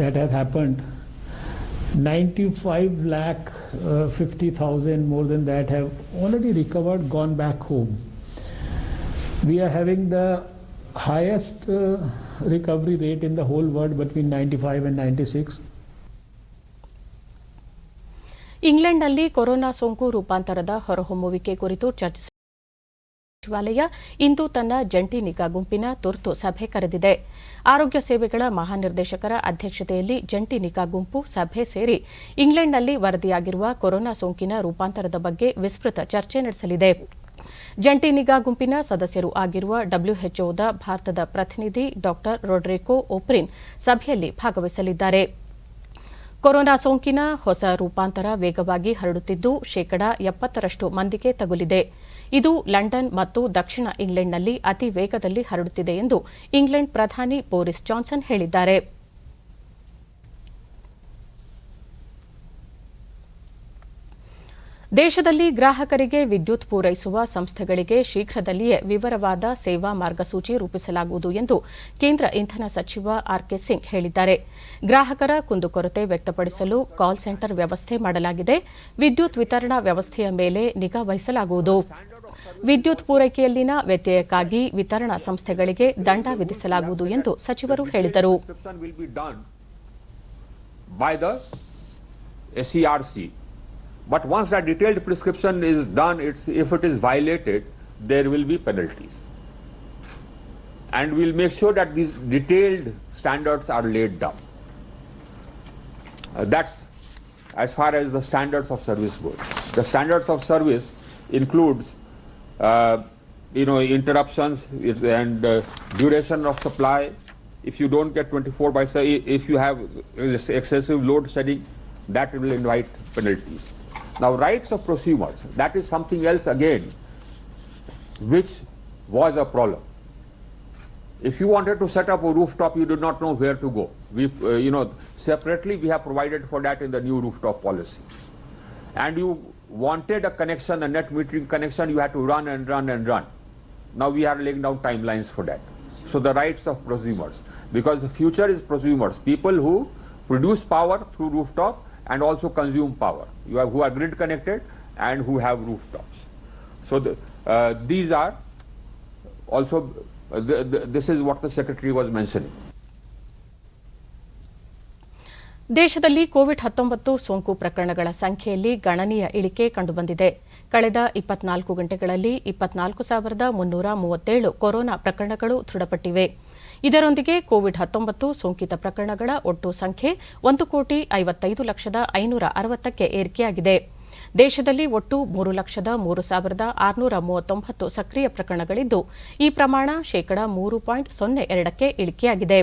that have happened, 95 lakh 50,000, more than that, have already recovered, gone back home. We are having the highest recovery rate in the whole world, between 95 and 96. ಇಂಗ್ಲೆಂಡ್ನಲ್ಲಿ corona ಸೋಂಕು ರೂಪಾಂತರದ ಹೊರಹೊಮ್ಮುವಿಕೆ ಕುರಿತು ಚರ್ಚಿಸಲು ಸಚಿವಾಲಯ ಇಂದು ತನ್ನ ಜಂಟಿ ನಿಗಾ ಗುಂಪಿನ ತುರ್ತು ಸಭೆ ಕರೆದಿದೆ. ಆರೋಗ್ಯ ಸೇವೆಗಳ ಮಹಾನಿರ್ದೇಶಕರ ಅಧ್ಯಕ್ಷತೆಯಲ್ಲಿ ಜಂಟಿ ನಿಗಾ ಗುಂಪು ಸಭೆ ಸೇರಿ ಇಂಗ್ಲೆಂಡ್ನಲ್ಲಿ ವರದಿಯಾಗಿರುವ ಕೊರೋನಾ ಸೋಂಕಿನ ರೂಪಾಂತರದ ಬಗ್ಗೆ ವಿಸ್ತೃತ ಚರ್ಚೆ ನಡೆಸಲಿದೆ. ಜಂಟಿ ನಿಗಾ ಗುಂಪಿನ ಸದಸ್ಯರು ಆಗಿರುವ WHOದ ಭಾರತದ ಪ್ರತಿನಿಧಿ ಡಾ ರೊಡ್ರಿಗೋ ಓಪ್ರಿನ್ ಸಭೆಯಲ್ಲಿ ಭಾಗವಹಿಸಲಿದ್ದಾರೆ. ಕೊರೋನಾ ಸೋಂಕಿನ ಹೊಸ ರೂಪಾಂತರ ವೇಗವಾಗಿ ಹರಡುತ್ತಿದ್ದು 70% ಮಂದಿಗೆ ತಗುಲಿದೆ. ಇದು ಲಂಡನ್ ಮತ್ತು ದಕ್ಷಿಣ ಇಂಗ್ಲೆಂಡ್ನಲ್ಲಿ ಅತಿ ವೇಗದಲ್ಲಿ ಹರಡುತ್ತಿದೆ ಎಂದು ಇಂಗ್ಲೆಂಡ್ ಪ್ರಧಾನಿ ಬೋರಿಸ್ ಜಾನ್ಸನ್ ಹೇಳಿದ್ದಾರೆ. ದೇಶದಲ್ಲಿ ಗ್ರಾಹಕರಿಗೆ ವಿದ್ಯುತ್ ಪೂರೈಸುವ ಸಂಸ್ಥೆಗಳಿಗೆ ಶೀಘ್ರದಲ್ಲಿಯೇ ವಿವರವಾದ ಸೇವಾ ಮಾರ್ಗಸೂಚಿ ರೂಪಿಸಲಾಗುವುದು ಎಂದು ಕೇಂದ್ರ ಇಂಧನ ಸಚಿವ ಆರ್ಕೆ ಸಿಂಗ್ ಹೇಳಿದ್ದಾರೆ. ಗ್ರಾಹಕರ ಕುಂದುಕೊರತೆ ವ್ಯಕ್ತಪಡಿಸಲು ಕಾಲ್ ಸೆಂಟರ್ ವ್ಯವಸ್ಥೆ ಮಾಡಲಾಗಿದೆ. ವಿದ್ಯುತ್ ವಿತರಣಾ ವ್ಯವಸ್ಥೆಯ ಮೇಲೆ ನಿಗಾ ವಹಿಸಲಾಗುವುದು. ವಿದ್ಯುತ್ ಪೂರೈಕೆಯಲ್ಲಿನ ವ್ಯತ್ಯಯಕ್ಕಾಗಿ ವಿತರಣಾ ಸಂಸ್ಥೆಗಳಿಗೆ ದಂಡ ವಿಧಿಸಲಾಗುವುದು ಎಂದು ಸಚಿವರು ಹೇಳಿದರು. But once that detailed prescription is done, if it is violated, there will be penalties. And we'll make sure that these detailed standards are laid down. That's as far as the standards of service goes. The standards of service includes, interruptions and duration of supply. If you don't get 24/7, if you have excessive load shedding, that will invite penalties. Now, rights of prosumers, that is something else again, which was a problem. If you wanted to set up a rooftop, you did not know where to go. Separately we have provided for that in the new rooftop policy. And you wanted a connection, a net metering connection, you had to run and run and run. Now we are laying down timelines for that. So the rights of prosumers, because the future is prosumers, people who produce power through rooftop and also consume power, who are grid connected and who have rooftops. So these are also, this is what the Secretary was mentioning. ದೇಶದಲ್ಲಿ COVID-19 ಸೋಂಕು ಪ್ರಕರಣಗಳ ಸಂಖ್ಯೆಯಲ್ಲಿ ಗಣನೀಯ ಇಳಿಕೆ ಕಂಡುಬಂದಿದೆ. ಕಳೆದ 24 ಗಂಟೆಗಳಲ್ಲಿ 24,337 corona ಪ್ರಕರಣಗಳು ದೃಢಪಟ್ಟಿವೆ. ಇದರೊಂದಿಗೆ ಕೋವಿಡ್-19 ಸೋಂಕಿತ ಪ್ರಕರಣಗಳ ಒಟ್ಟು ಸಂಖ್ಯೆ 1,55,560ಕ್ಕೆ ಏರಿಕೆಯಾಗಿದೆ. ದೇಶದಲ್ಲಿ ಒಟ್ಟು 3,03,639 ಸಕ್ರಿಯ ಪ್ರಕರಣಗಳಿದ್ದು, ಈ ಪ್ರಮಾಣ ಶೇಕಡಾ 3.02ಕ್ಕೆ ಇಳಿಕೆಯಾಗಿದೆ.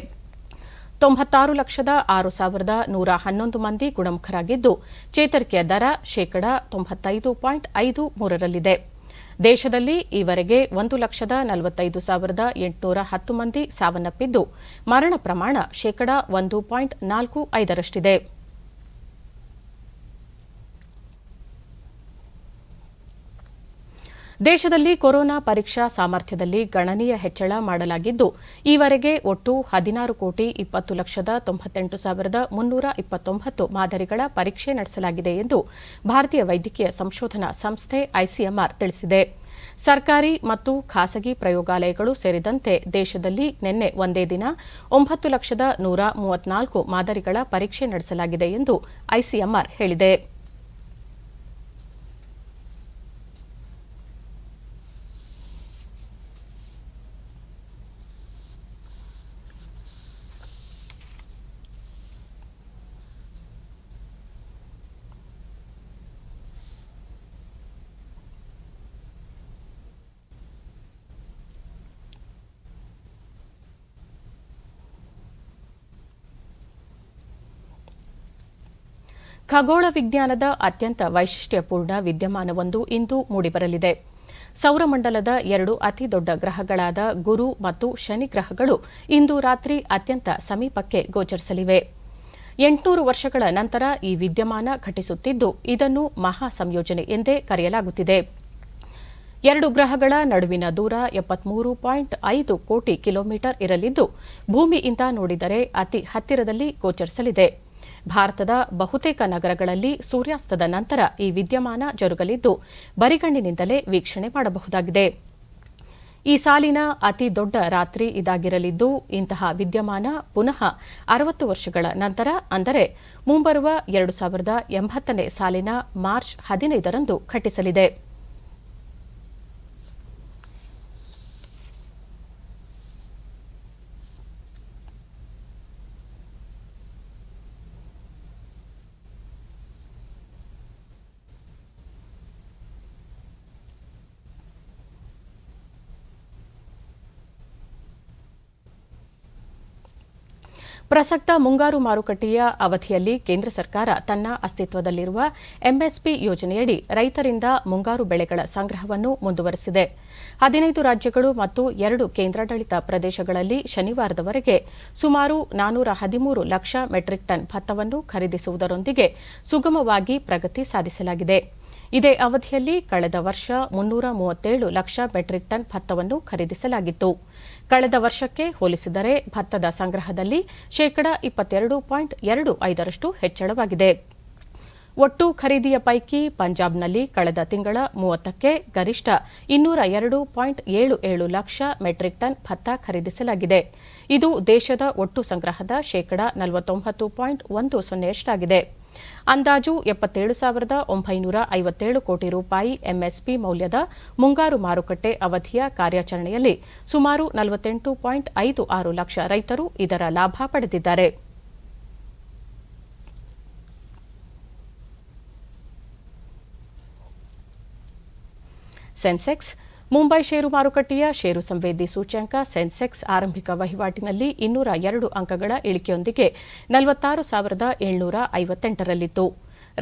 96,06,111 ಮಂದಿ ಗುಣಮುಖರಾಗಿದ್ದು, ಚೇತರಿಕೆಯ ದರ ಶೇಕಡಾ 95.53ರಲ್ಲಿದೆ. ದೇಶದಲ್ಲಿ ಈವರೆಗೆ 1,45,810 ಮಂದಿ ಸಾವನ್ನಪ್ಪಿದ್ದು, ಮರಣ ಪ್ರಮಾಣ ಶೇಕಡಾ 1.45ರಷ್ಟಿದೆ. ದೇಶದಲ್ಲಿ ಕೊರೋನಾ ಪರೀಕ್ಷಾ ಸಾಮರ್ಥ್ಯದಲ್ಲಿ ಗಣನೀಯ ಹೆಚ್ಚಳ ಮಾಡಲಾಗಿದ್ದು, ಈವರೆಗೆ ಒಟ್ಟು 16,20,98,329 ಮಾದರಿಗಳ ಪರೀಕ್ಷೆ ನಡೆಸಲಾಗಿದೆ ಎಂದು ಭಾರತೀಯ ವೈದ್ಯಕೀಯ ಸಂಶೋಧನಾ ಸಂಸ್ಥೆ ಐಸಿಎಂಆರ್ ತಿಳಿಸಿದೆ. ಸರ್ಕಾರಿ ಮತ್ತು ಖಾಸಗಿ ಪ್ರಯೋಗಾಲಯಗಳು ಸೇರಿದಂತೆ ದೇಶದಲ್ಲಿ ನಿನ್ನೆ ಒಂದೇ ದಿನ 9,134 ಮಾದರಿಗಳ ಪರೀಕ್ಷೆ ನಡೆಸಲಾಗಿದೆ ಎಂದು ಐಸಿಎಂಆರ್ ಹೇಳಿದೆ. ಖಗೋಳ ವಿಜ್ಞಾನದ ಅತ್ಯಂತ ವೈಶಿಷ್ಟ್ಯಪೂರ್ಣ ವಿದ್ಯಮಾನವೊಂದು ಇಂದು ಮೂಡಿಬರಲಿದೆ. ಸೌರಮಂಡಲದ 2 ಅತಿ ದೊಡ್ಡ ಗ್ರಹಗಳಾದ ಗುರು ಮತ್ತು ಶನಿ ಗ್ರಹಗಳು ಇಂದು ರಾತ್ರಿ ಅತ್ಯಂತ ಸಮೀಪಕ್ಕೆ ಗೋಚರಿಸಲಿವೆ. 800 ವರ್ಷಗಳ ನಂತರ ಈ ವಿದ್ಯಮಾನ ಘಟಿಸುತ್ತಿದ್ದು, ಇದನ್ನು ಮಹಾ ಸಂಯೋಜನೆ ಎಂದೇ ಕರೆಯಲಾಗುತ್ತಿದೆ. 2 ಗ್ರಹಗಳ ನಡುವಿನ ದೂರ 73.5 ಕೋಟಿ ಕಿಲೋಮೀಟರ್ ಇರಲಿದ್ದು, ಭೂಮಿಯಿಂದ ನೋಡಿದರೆ ಅತಿ ಹತ್ತಿರದಲ್ಲಿ ಗೋಚರಿಸಲಿದೆ. ಭಾರತದ ಬಹುತೇಕ ನಗರಗಳಲ್ಲಿ ಸೂರ್ಯಾಸ್ತದ ನಂತರ ಈ ವಿದ್ಯಮಾನ ಜರುಗಲಿದ್ದು, ಬರಿಗಣ್ಣಿನಿಂದಲೇ ವೀಕ್ಷಣೆ ಮಾಡಬಹುದಾಗಿದೆ. ಈ ಸಾಲಿನ ಅತಿ ದೊಡ್ಡ ರಾತ್ರಿ ಇದಾಗಿರಲಿದ್ದು, ಇಂತಹ ವಿದ್ಯಮಾನ ಪುನಃ 60 ವರ್ಷಗಳ ನಂತರ ಅಂದರೆ ಮುಂಬರುವ 2080ನೇ ಸಾಲಿನ ಮಾರ್ಚ್ 15ರಂದು ಘಟಿಸಲಿದೆ. ಪ್ರಸಕ್ತ ಮುಂಗಾರು ಮಾರುಕಟ್ಟೆಯ ಅವಧಿಯಲ್ಲಿ ಕೇಂದ್ರ ಸರ್ಕಾರ ತನ್ನ ಅಸ್ತಿತ್ವದಲ್ಲಿರುವ ಎಂಎಸ್ಪಿ ಯೋಜನೆಯಡಿ ರೈತರಿಂದ ಮುಂಗಾರು ಬೆಳೆಗಳ ಸಂಗ್ರಹವನ್ನು ಮುಂದುವರೆಸಿದೆ. 15 ರಾಜ್ಯಗಳು ಮತ್ತು 2 ಕೇಂದ್ರಾಡಳಿತ ಪ್ರದೇಶಗಳಲ್ಲಿ ಶನಿವಾರದವರೆಗೆ ಸುಮಾರು 413 ಲಕ್ಷ ಮೆಟ್ರಿಕ್ ಟನ್ ಭತ್ತವನ್ನು ಖರೀದಿಸುವುದರೊಂದಿಗೆ ಸುಗಮವಾಗಿ ಪ್ರಗತಿ ಸಾಧಿಸಲಾಗಿದೆ. ಇದೇ ಅವಧಿಯಲ್ಲಿ ಕಳೆದ ವರ್ಷ 337 ಲಕ್ಷ ಮೆಟ್ರಿಕ್ ಟನ್ ಭತ್ತವನ್ನು ಖರೀದಿಸಲಾಗಿತ್ತು. ಕಳೆದ ವರ್ಷಕ್ಕೆ ಹೋಲಿಸಿದರೆ ಭತ್ತದ ಸಂಗ್ರಹದಲ್ಲಿ ಶೇಕಡಾ 22.25ರಷ್ಟು ಹೆಚ್ಚಳವಾಗಿದೆ. ಒಟ್ಟು ಖರೀದಿಯ ಪೈಕಿ ಪಂಜಾಬ್ನಲ್ಲಿ ಕಳೆದ ತಿಂಗಳ 30ಕ್ಕೆ ಗರಿಷ್ಠ 202.77 ಲಕ್ಷ ಮೆಟ್ರಿಕ್ ಟನ್ ಭತ್ತ ಖರೀದಿಸಲಾಗಿದೆ. ಇದು ದೇಶದ ಒಟ್ಟು ಸಂಗ್ರಹದ ಶೇಕಡಾ 49.10ರಷ್ಟಾಗಿದೆ. ಅಂದಾಜು 77,957 ಕೋಟಿ ರೂಪಾಯಿ ಎಂಎಸ್ಪಿ ಮೌಲ್ಯದ ಮುಂಗಾರು ಮಾರುಕಟ್ಟೆ ಅವಧಿಯ ಕಾರ್ಯಾಚರಣೆಯಲ್ಲಿ ಸುಮಾರು 48.56 ಲಕ್ಷ ರೈತರು ಇದರ ಲಾಭ ಪಡೆದಿದ್ದಾರೆ. ಸೆನ್ಸೆಕ್ಸ್ ಮುಂಬೈ ಷೇರು ಮಾರುಕಟ್ಟೆಯ ಷೇರು ಸಂವೇದಿ ಸೂಚ್ಯಂಕ ಸೆನ್ಸೆಕ್ಸ್ ಆರಂಭಿಕ ವಹಿವಾಟಿನಲ್ಲಿ 202 ಅಂಕಗಳ ಇಳಿಕೆಯೊಂದಿಗೆ 46,758ರಲ್ಲಿತ್ತು.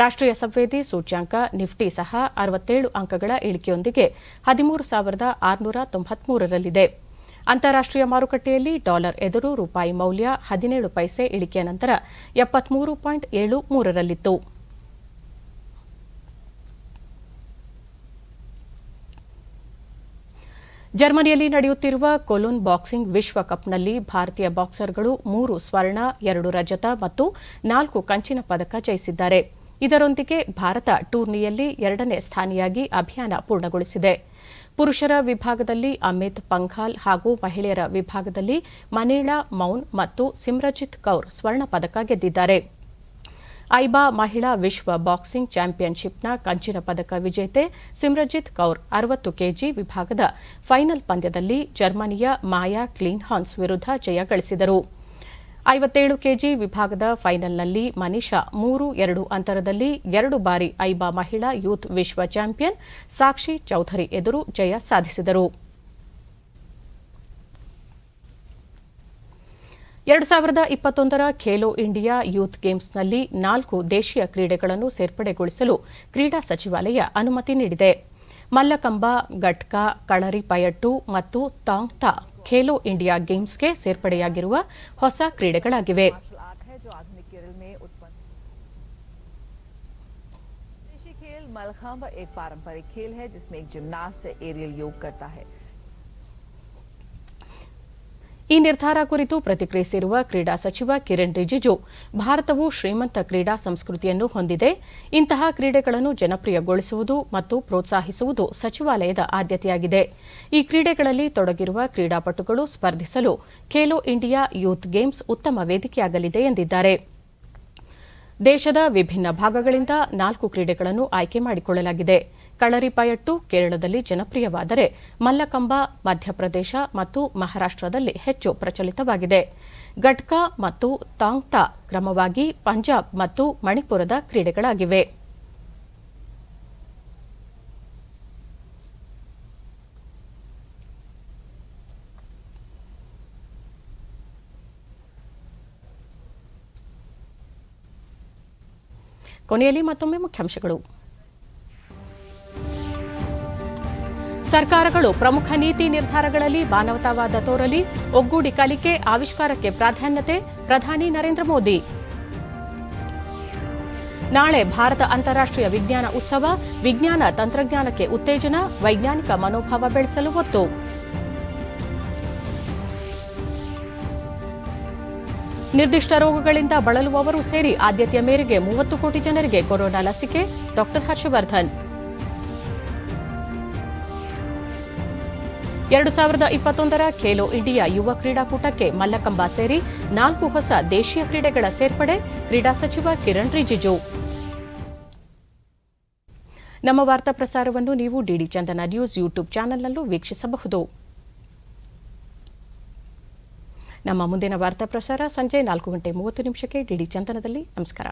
ರಾಷ್ಟ್ರೀಯ ಸಂವೇದಿ ಸೂಚ್ಯಂಕ ನಿಫ್ಟಿ ಸಹ 67 ಅಂಕಗಳ ಇಳಿಕೆಯೊಂದಿಗೆ 13,693ರಲ್ಲಿದೆ. ಅಂತಾರಾಷ್ಟ್ರೀಯ ಮಾರುಕಟ್ಟೆಯಲ್ಲಿ ಡಾಲರ್ ಎದುರು ರೂಪಾಯಿ ಮೌಲ್ಯ 17 ಪೈಸೆ ಇಳಿಕೆಯ ನಂತರ 73.73ರಲ್ಲಿತ್ತು. ಜರ್ಮನಿಯಲ್ಲಿ ನಡೆಯುತ್ತಿರುವ ಕೊಲೊನ್ ಬಾಕ್ಸಿಂಗ್ ವಿಶ್ವಕಪ್ನಲ್ಲಿ ಭಾರತೀಯ ಬಾಕ್ಸರ್ಗಳು 3 ಸ್ವರ್ಣ 2 ರಜತ ಮತ್ತು 4 ಕಂಚಿನ ಪದಕ ಜಯಿಸಿದ್ದಾರೆ. ಇದರೊಂದಿಗೆ ಭಾರತ ಟೂರ್ನಿಯಲ್ಲಿ 2ನೇ ಸ್ಥಾನಿಯಾಗಿ ಅಭಿಯಾನ ಪೂರ್ಣಗೊಳಿಸಿದೆ. ಪುರುಷರ ವಿಭಾಗದಲ್ಲಿ ಅಮಿತ್ ಪಂಘಾಲ್ ಹಾಗೂ ಮಹಿಳೆಯರ ವಿಭಾಗದಲ್ಲಿ ಮನೀಳಾ ಮೌನ್ ಮತ್ತು ಸಿಮ್ರಜಿತ್ ಕೌರ್ ಸ್ವರ್ಣ ಪದಕ ಗೆದ್ದಿದ್ದಾರೆ. ಐಬಾ ಮಹಿಳಾ ವಿಶ್ವ ಬಾಕ್ಸಿಂಗ್ ಚಾಂಪಿಯನ್ಶಿಪ್ನ ಕಂಚಿನ ಪದಕ ವಿಜೇತೆ ಸಿಮ್ರಜಿತ್ ಕೌರ್ 60 ಕೆಜಿ ವಿಭಾಗದ ಫೈನಲ್ ಪಂದ್ಯದಲ್ಲಿ ಜರ್ಮನಿಯ ಮಾಯಾ ಕ್ಲೀನ್ಹಾನ್ಸ್ ವಿರುದ್ಧ ಜಯ ಗಳಿಸಿದರು. 57 ಕೆಜಿ ವಿಭಾಗದ ಫೈನಲ್ನಲ್ಲಿ ಮನೀಷಾ 3-2 ಅಂತರದಲ್ಲಿ 2 ಬಾರಿ ಐಬಾ ಮಹಿಳಾ ಯೂತ್ ವಿಶ್ವ ಚಾಂಪಿಯನ್ ಸಾಕ್ಷಿ ಚೌಧರಿ ಎದುರು ಜಯ ಸಾಧಿಸಿದರು. 2021ರ ಖೇಲೋ ಇಂಡಿಯಾ ಯೂತ್ ಗೇಮ್ಸ್ನಲ್ಲಿ 4 ದೇಶೀಯ ಕ್ರೀಡೆಗಳನ್ನು ಸೇರ್ಪಡೆಗೊಳಿಸಲು ಕ್ರೀಡಾ ಸಚಿವಾಲಯ ಅನುಮತಿ ನೀಡಿದೆ. ಮಲ್ಲಕಂಬ, ಗಟ್ಕಾ, ಕಳರಿಪಯಟ್ಟು ಮತ್ತು ತಾಂಗ್ ತಾ ಖೇಲೋ ಇಂಡಿಯಾ ಗೇಮ್ಸ್ಗೆ ಸೇರ್ಪಡೆಯಾಗಿರುವ ಹೊಸ ಕ್ರೀಡೆಗಳಾಗಿವೆ. मलखंब एक पारंपरिक खेल है जिसमें एक जिम्नास्ट एरियल योग करता है. ಈ ನಿರ್ಧಾರ ಕುರಿತು ಪ್ರತಿಕ್ರಿಯಿಸಿರುವ ಕ್ರೀಡಾ ಸಚಿವ ಕಿರಣ್ ರಿಜಿಜು, ಭಾರತವು ಶ್ರೀಮಂತ ಕ್ರೀಡಾ ಸಂಸ್ಕೃತಿಯನ್ನು ಹೊಂದಿದೆ. ಇಂತಹ ಕ್ರೀಡೆಗಳನ್ನು ಜನಪ್ರಿಯಗೊಳಿಸುವುದು ಮತ್ತು ಪ್ರೋತ್ಸಾಹಿಸುವುದು ಸಚಿವಾಲಯದ ಆದ್ಯತೆಯಾಗಿದೆ. ಈ ಕ್ರೀಡೆಗಳಲ್ಲಿ ತೊಡಗಿರುವ ಕ್ರೀಡಾಪಟುಗಳು ಸ್ಪರ್ಧಿಸಲು ಖೇಲೋ ಇಂಡಿಯಾ ಯೂತ್ ಗೇಮ್ಸ್ ಉತ್ತಮ ವೇದಿಕೆಯಾಗಲಿದೆ ಎಂದಿದ್ದಾರೆ. ದೇಶದ ವಿಭಿನ್ನ ಭಾಗಗಳಿಂದ 4 ಕ್ರೀಡೆಗಳನ್ನು ಆಯ್ಕೆ ಮಾಡಿಕೊಳ್ಳಲಾಗಿದೆ. ಕಳರಿಪಯಟ್ಟು ಕೇರಳದಲ್ಲಿ ಜನಪ್ರಿಯವಾದರೆ ಮಲ್ಲಕಂಬ ಮಧ್ಯಪ್ರದೇಶ ಮತ್ತು ಮಹಾರಾಷ್ಟ್ರದಲ್ಲಿ ಹೆಚ್ಚು ಪ್ರಚಲಿತವಾಗಿದೆ. ಗಟ್ಕಾ ಮತ್ತು ತಾಂಗ್ ತಾ ಕ್ರಮವಾಗಿ ಪಂಜಾಬ್ ಮತ್ತು ಮಣಿಪುರದ ಕ್ರೀಡೆಗಳಾಗಿವೆ. ಕೊನೆಯಲ್ಲಿ ಮತ್ತೊಮ್ಮೆ ಮುಖ್ಯಾಂಶಗಳು. ಸರ್ಕಾರಗಳು ಪ್ರಮುಖ ನೀತಿ ನಿರ್ಧಾರಗಳಲ್ಲಿ ಮಾನವತಾವಾದ ತೋರಲಿ, ಒಗ್ಗೂಡಿ ಕಲಿಕೆ ಆವಿಷ್ಕಾರಕ್ಕೆ ಪ್ರಾಧಾನ್ಯತೆ, ಪ್ರಧಾನಿ ನರೇಂದ್ರ ಮೋದಿ. ನಾಳೆ ಭಾರತ ಅಂತಾರಾಷ್ಟ್ರೀಯ ವಿಜ್ಞಾನ ಉತ್ಸವ, ವಿಜ್ಞಾನ ತಂತ್ರಜ್ಞಾನಕ್ಕೆ ಉತ್ತೇಜನ, ವೈಜ್ಞಾನಿಕ ಮನೋಭಾವ ಬೆಳೆಸಲು ಒತ್ತು. ನಿರ್ದಿಷ್ಟ ರೋಗಗಳಿಂದ ಬಳಲುವವರು ಸೇರಿ ಆದ್ಯತೆಯ ಮೇರೆಗೆ 30 ಕೋಟಿ ಜನರಿಗೆ ಕೊರೋನಾ ಲಸಿಕೆ, ಡಾ ಹರ್ಷವರ್ಧನ್. 2021ರ ಖೇಲೋ ಇಂಡಿಯಾ ಯುವ ಕ್ರೀಡಾಕೂಟಕ್ಕೆ ಮಲ್ಲಕಂಬ ಸೇರಿ 4 ಹೊಸ ದೇಶೀಯ ಕ್ರೀಡೆಗಳ ಸೇರ್ಪಡೆ, ಕ್ರೀಡಾ ಸಚಿವ ಕಿರಣ್ ರಿಜಿಜು. ನಮ್ಮ ವಾರ್ತಾ ಪ್ರಸಾರವನ್ನು ನೀವು ಡಿಡಿ ಚಂದನ ನ್ಯೂಸ್ ಯೂಟ್ಯೂಬ್ ಚಾನೆಲ್ನಲ್ಲೂ ವೀಕ್ಷಿಸಬಹುದು. ನಮ್ಮ ಮುಂದಿನ ವಾರ್ತಾ ಪ್ರಸಾರ ಸಂಜೆ 4:30 ಡಿಡಿ ಚಂದನದಲ್ಲಿ. ನಮಸ್ಕಾರ.